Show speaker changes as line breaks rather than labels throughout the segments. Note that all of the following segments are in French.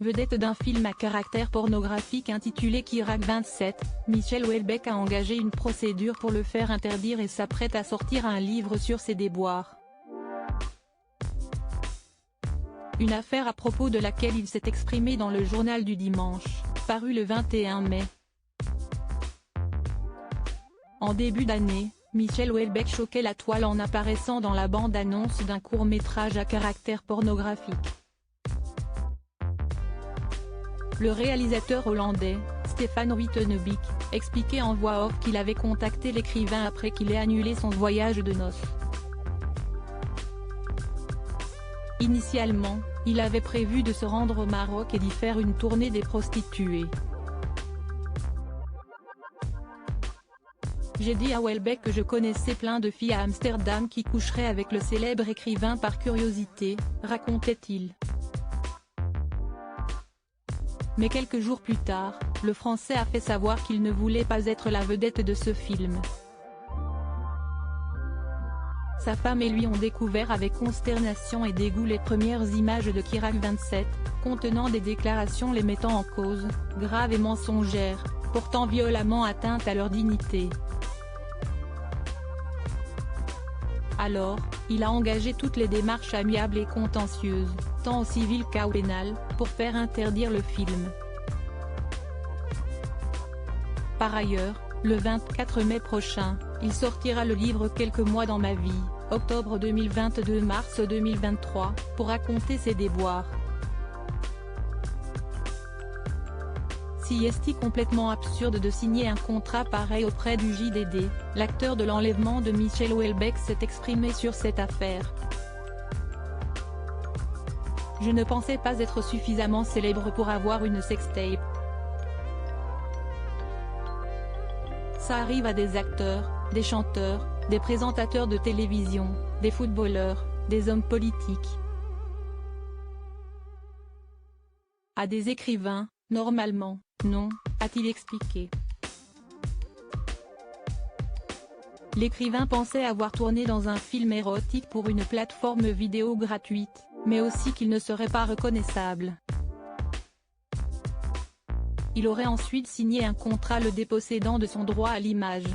Vedette d'un film à caractère pornographique intitulé Chirac 27, Michel Houellebecq a engagé une procédure pour le faire interdire et s'apprête à sortir un livre sur ses déboires. Une affaire à propos de laquelle il s'est exprimé dans le Journal du Dimanche, paru le 21 mai. En début d'année, Michel Houellebecq choquait la toile en apparaissant dans la bande-annonce d'un court-métrage à caractère pornographique. Le réalisateur hollandais, Stefan Wittenbeek, expliquait en voix off qu'il avait contacté l'écrivain après qu'il ait annulé son voyage de noces. Initialement, il avait prévu de se rendre au Maroc et d'y faire une tournée des prostituées. J'ai dit à Houellebecq que je connaissais plein de filles à Amsterdam qui coucheraient avec le célèbre écrivain par curiosité, racontait-il. Mais quelques jours plus tard, le Français a fait savoir qu'il ne voulait pas être la vedette de ce film. Sa femme et lui ont découvert avec consternation et dégoût les premières images de Chirac 27, contenant des déclarations les mettant en cause, graves et mensongères, portant violemment atteinte à leur dignité. Alors, il a engagé toutes les démarches amiables et contentieuses, tant au civil qu'au pénal, pour faire interdire le film. Par ailleurs, le 24 mai prochain, il sortira le livre Quelques mois dans ma vie, octobre 2022-mars 2023, pour raconter ses déboires. Si est-il complètement absurde de signer un contrat pareil auprès du JDD, l'acteur de l'enlèvement de Michel Houellebecq s'est exprimé sur cette affaire. Je ne pensais pas être suffisamment célèbre pour avoir une sextape. Ça arrive à des acteurs, des chanteurs, des présentateurs de télévision, des footballeurs, des hommes politiques. À des écrivains, normalement, non, a-t-il expliqué. L'écrivain pensait avoir tourné dans un film érotique pour une plateforme vidéo gratuite, mais aussi qu'il ne serait pas reconnaissable. Il aurait ensuite signé un contrat le dépossédant de son droit à l'image.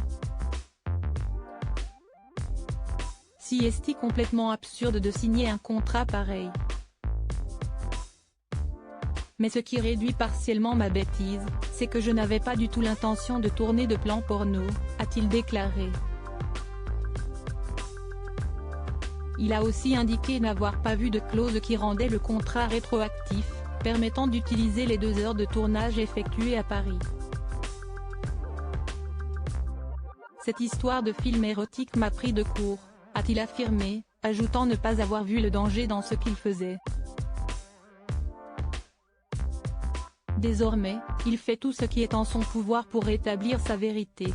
Si est-il complètement absurde de signer un contrat pareil. Mais ce qui réduit partiellement ma bêtise, c'est que je n'avais pas du tout l'intention de tourner de plans porno, a-t-il déclaré. Il a aussi indiqué n'avoir pas vu de clause qui rendait le contrat rétroactif, permettant d'utiliser les 2 heures de tournage effectuées à Paris. Cette histoire de film érotique m'a pris de court, a-t-il affirmé, ajoutant ne pas avoir vu le danger dans ce qu'il faisait. Désormais, il fait tout ce qui est en son pouvoir pour rétablir sa vérité.